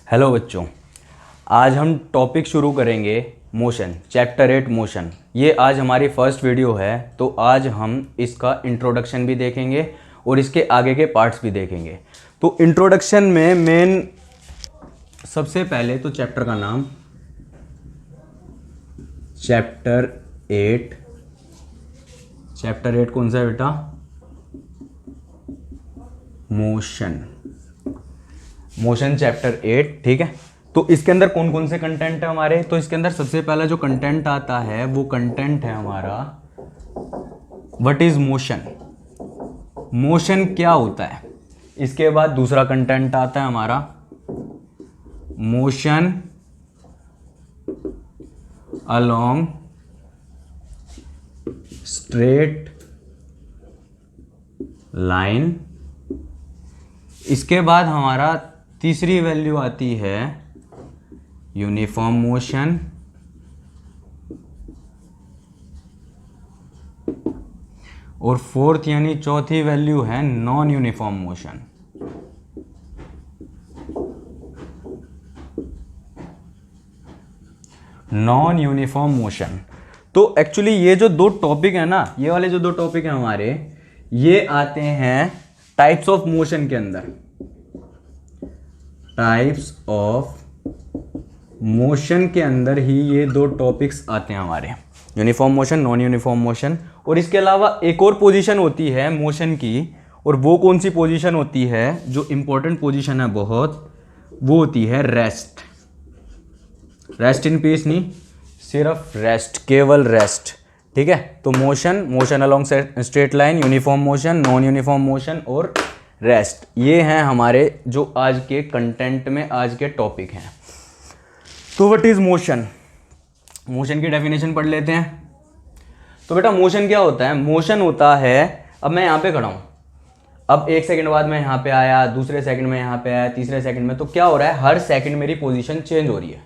Hello बच्चों, आज हम टॉपिक शुरू करेंगे मोशन, चैप्टर 8 मोशन। ये आज हमारी फर्स्ट वीडियो है, तो आज हम इसका इंट्रोडक्शन भी देखेंगे और इसके आगे के पार्ट्स भी देखेंगे। तो इंट्रोडक्शन में मेन सबसे पहले तो चैप्टर का नाम चैप्टर 8। चैप्टर 8 कौन सा है बेटा? मोशन। मोशन चैप्टर 8, ठीक है। तो इसके अंदर कौन कौन से कंटेंट है हमारे? तो इसके अंदर सबसे पहला जो कंटेंट आता है वो कंटेंट है हमारा व्हाट इज मोशन, मोशन क्या होता है। इसके बाद दूसरा कंटेंट आता है हमारा मोशन अलोंग स्ट्रेट लाइन। इसके बाद हमारा तीसरी वैल्यू आती है यूनिफॉर्म मोशन, और फोर्थ यानी चौथी वैल्यू है non uniform motion. Non uniform motion. तो एक्चुअली ये जो दो टॉपिक है ना, ये वाले जो दो टॉपिक है हमारे, ये आते हैं टाइप्स ऑफ मोशन के अंदर। टाइप्स ऑफ मोशन के अंदर ही ये दो टॉपिक्स आते हैं हमारे, uniform motion, non uniform motion. और इसके अलावा एक और पोजीशन होती है मोशन की, और वो कौन सी पोजीशन होती है जो इंपॉर्टेंट पोजीशन है बहुत, वो होती है रेस्ट। रेस्ट इन पीस नहीं, सिर्फ रेस्ट, केवल रेस्ट, ठीक है। तो motion, motion along straight line, uniform motion, non uniform motion और रेस्ट, ये हैं हमारे जो आज के कंटेंट में आज के टॉपिक हैं। तो व्हाट इज मोशन? मोशन की डेफिनेशन पढ़ लेते हैं। तो बेटा मोशन क्या होता है? मोशन होता है, अब मैं यहाँ पे खड़ा हूँ, अब एक सेकंड बाद मैं यहाँ पे आया, दूसरे सेकंड में यहाँ पे आया, तीसरे सेकंड में, तो क्या हो रहा है? हर सेकंड मेरी पोजीशन चेंज हो रही है,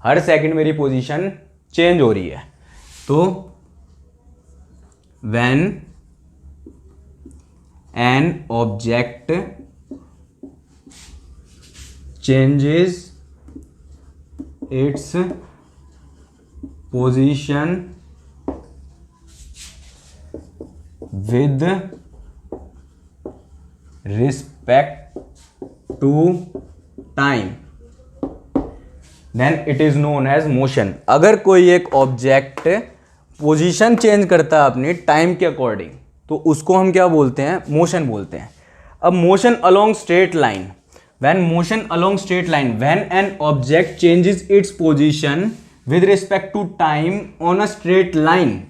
हर सेकंड मेरी पोजीशन चेंज हो रही है। तो when an object changes its position with respect to time, then it is known as motion। अगर कोई एक ऑब्जेक्ट पोजीशन चेंज करता है अपनी टाइम के अकॉर्डिंग, तो उसको हम क्या बोलते हैं? मोशन बोलते हैं। अब motion along straight line, when motion along straight line, when an object changes its position with respect to time on a straight line,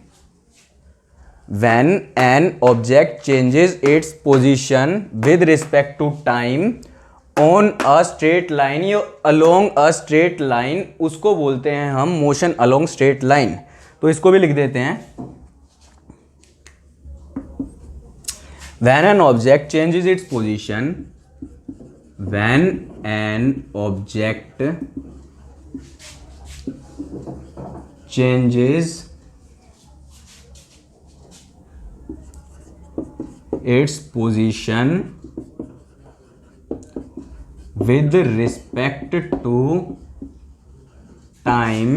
when an object changes its position with respect to time on a straight line या along a straight line, उसको बोलते हैं हम motion along straight line. तो इसको भी लिख देते हैं, when an object changes its position, when an object changes its position with respect to time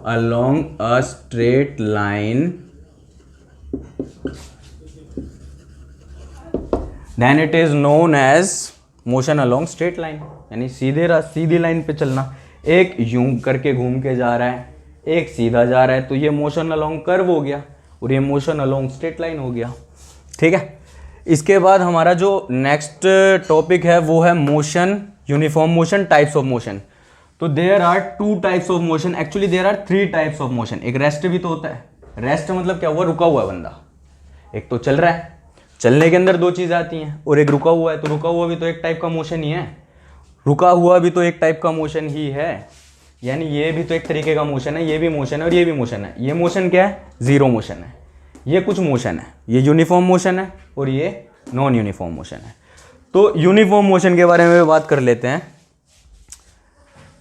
along a straight line, then it is known as motion along straight line। यानी सीधी line पे चलना, एक यूं करके घूम के जा रहा है, एक सीधा जा रहा है, तो ये मोशन अलोंग कर्व हो गया और ये मोशन अलोंग स्ट्रेट लाइन हो गया, ठीक है। इसके बाद हमारा जो नेक्स्ट टॉपिक है वो है motion, uniform motion, types of motion. तो there are two types of motion, actually there are three types of motion. एक रेस्ट भी तो होता है। रेस्ट मतलब क्या हुआ? रुका हुआ है बंदा। एक तो चल रहा है, चलने के अंदर दो चीज़ आती हैं, और एक रुका हुआ है, तो रुका हुआ भी तो एक टाइप का मोशन ही है, रुका हुआ भी तो एक टाइप का मोशन ही है। यानी ये भी तो एक तरीके का मोशन है, ये भी मोशन है और ये भी मोशन है। ये मोशन क्या है? जीरो मोशन है। ये कुछ मोशन है, ये यूनिफॉर्म मोशन है और ये नॉन यूनिफॉर्म मोशन है। तो यूनिफॉर्म मोशन के बारे में बात कर लेते हैं।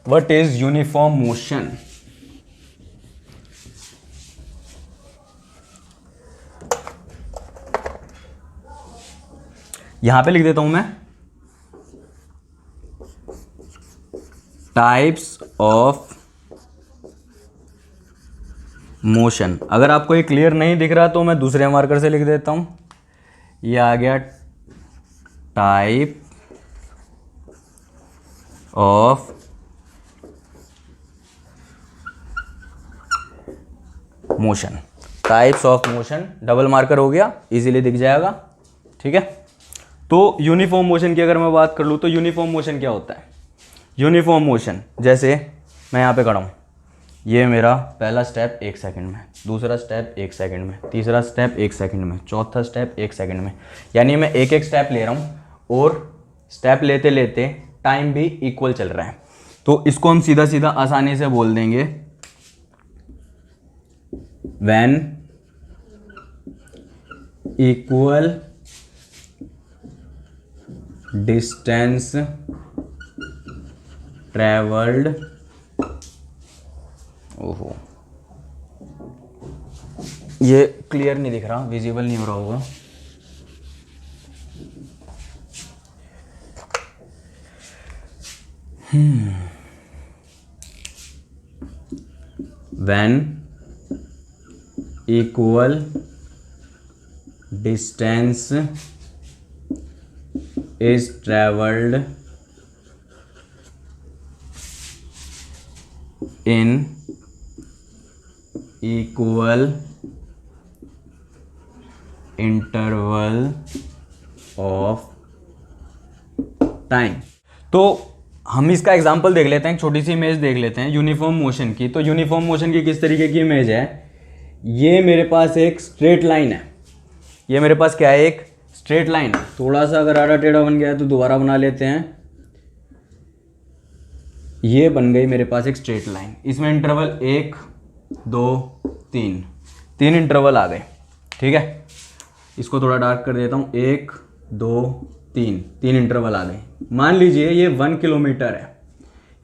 What is uniform motion? यहां पे लिख देता हूं मैं टाइप्स ऑफ मोशन। अगर आपको ये क्लियर नहीं दिख रहा तो मैं दूसरे मार्कर से लिख देता हूं। ये आ गया type of motion. Types of motion double marker हो गया, इजीली दिख जाएगा। ठीक है, तो यूनिफॉर्म मोशन की अगर मैं बात कर लूँ तो यूनिफॉर्म मोशन क्या होता है? यूनिफॉर्म मोशन जैसे मैं यहाँ पे खड़ा हूँ, ये मेरा पहला स्टेप 1 सेकंड में, दूसरा स्टेप 1 सेकंड में, तीसरा स्टेप 1 सेकंड में, चौथा स्टेप 1 सेकंड में, यानी मैं एक एक स्टेप ले रहा हूँ और स्टेप लेते लेते टाइम भी इक्वल चल रहा है। तो इसको हम सीधा सीधा आसानी से बोल देंगे व्हेन इक्वल डिस्टेंस ट्रेवल्ड, ओहो ये क्लियर नहीं दिख रहा, विजिबल नहीं हो रहा होगा। When equal distance is travelled in equal interval of time। तो हम इसका एग्जांपल देख लेते हैं, एक छोटी सी इमेज देख लेते हैं यूनिफॉर्म मोशन की। तो यूनिफॉर्म मोशन की किस तरीके की इमेज है? ये मेरे पास एक स्ट्रेट लाइन है, ये मेरे पास क्या है? एक स्ट्रेट लाइन। थोड़ा सा अगर आड़ा टेढ़ा बन गया है तो दोबारा बना लेते हैं। ये बन गई मेरे पास एक स्ट्रेट लाइन, इसमें इंटरवल 1 2 3, 3 इंटरवल आ गए। ठीक है, इसको थोड़ा डार्क कर देता हूँ। 1 2 3, 3 इंटरवल आ गए। मान लीजिए ये 1 किलोमीटर है,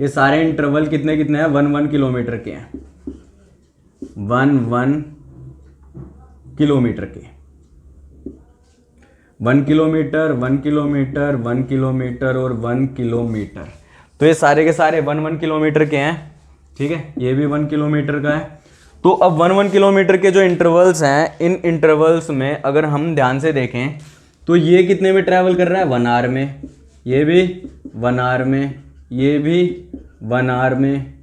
ये सारे इंटरवल कितने कितने हैं? 1 किलोमीटर के हैं, 1 किलोमीटर के। 1 किलोमीटर 1 किलोमीटर 1 किलोमीटर और 1 किलोमीटर, तो ये सारे के सारे 1 किलोमीटर के हैं। ठीक है, ये भी 1 किलोमीटर का है। तो अब 1 किलोमीटर के जो इंटरवल्स हैं, इन इंटरवल्स में अगर हम ध्यान से देखें तो ये कितने में ट्रैवल कर रहा है? 1 आवर में, ये भी 1 आवर में, ये भी 1 आवर में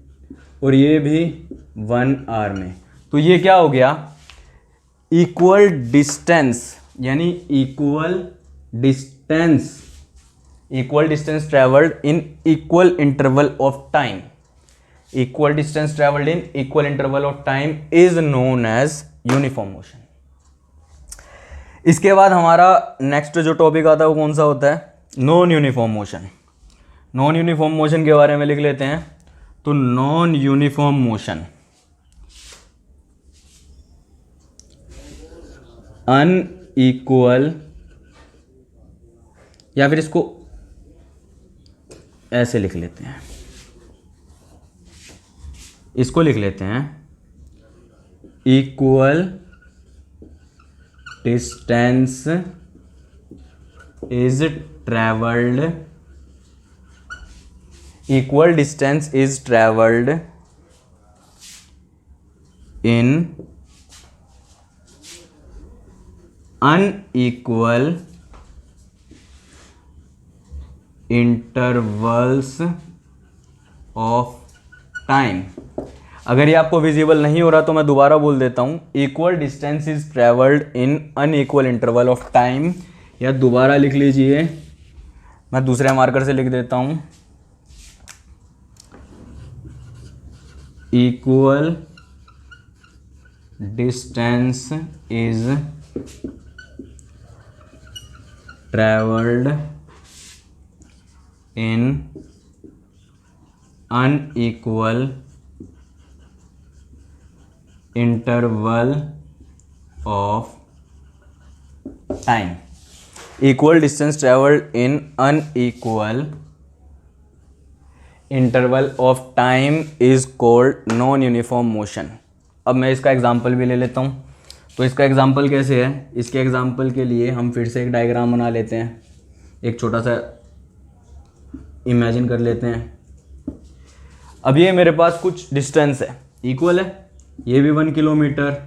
और ये भी 1 आवर में। तो ये क्या हो गया? इक्वल डिस्टेंस, यानी equal distance travelled in equal interval of time. Equal distance travelled in equal interval of time is known as uniform motion. इसके बाद हमारा नेक्स्ट जो टॉपिक आता है वो कौन सा होता है? Non uniform motion. Non uniform motion के बारे में लिख लेते हैं। तो नॉन यूनिफॉर्म मोशन अनइक्वल, या फिर इसको ऐसे लिख लेते हैं, इसको लिख लेते हैं equal distance is travelled, equal distance is travelled in unequal intervals of time. अगर ये आपको विजिबल नहीं हो रहा तो मैं दोबारा बोल देता हूँ, equal distance is travelled in unequal interval of time, या दोबारा लिख लीजिए, मैं दूसरे मार्कर से लिख देता हूँ, equal distance is travelled in unequal interval of time। equal distance traveled in unequal interval of time is called non uniform motion। अब मैं इसका एग्जाम्पल भी ले लेता हूँ। तो इसका एग्जाम्पल कैसे है? इसके एग्जाम्पल के लिए हम फिर से एक डायग्राम बना लेते हैं, एक छोटा सा इमेजिन कर लेते हैं। अब ये मेरे पास कुछ डिस्टेंस है, इक्वल है, ये भी 1 किलोमीटर,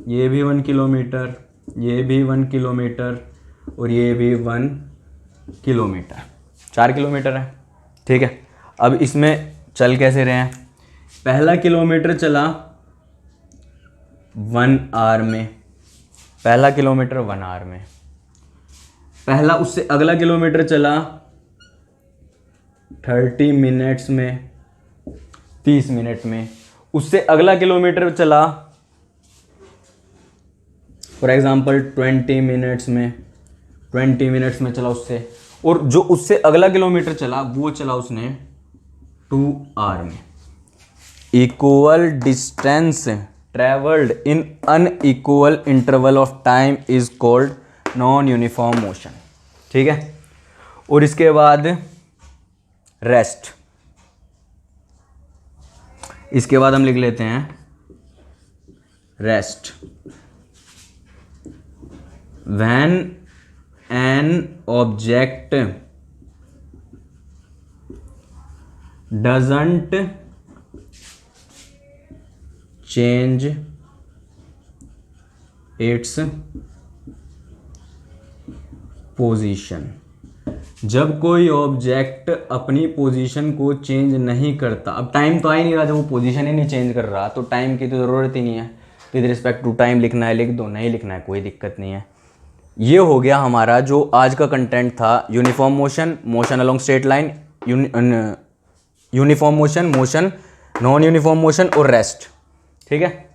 ये भी 1 किलोमीटर, ये भी 1 किलोमीटर और ये भी 1 किलोमीटर, 4 किलोमीटर है। ठीक है, अब इसमें चल कैसे रहे हैं, पहला किलोमीटर चला 1 आवर में, पहला किलोमीटर 1 आवर में, पहला उससे अगला किलोमीटर चला 30 मिनट्स में, 30 मिनट में, उससे अगला किलोमीटर चला फॉर एग्जांपल 20 मिनट्स में, 20 मिनट्स में चला उससे, और जो उससे अगला किलोमीटर चला वो चला उसने 2 आवर में। Equal distance travelled in unequal interval of time is called non uniform motion. ठीक है, और इसके बाद रेस्ट, इसके बाद हम लिख लेते हैं rest. When an object doesn't change its position, जब कोई ऑब्जेक्ट अपनी पोजीशन को चेंज नहीं करता, अब टाइम तो आ ही नहीं रहा, जब वो पोजीशन ही नहीं चेंज कर रहा तो टाइम की तो ज़रूरत ही नहीं है, विद रिस्पेक्ट टू टाइम लिखना है लिख दो, नहीं लिखना है कोई दिक्कत नहीं है। ये हो गया हमारा जो आज का कंटेंट था, uniform motion, motion along straight line, uniform motion, motion non uniform motion और रेस्ट। ठीक है।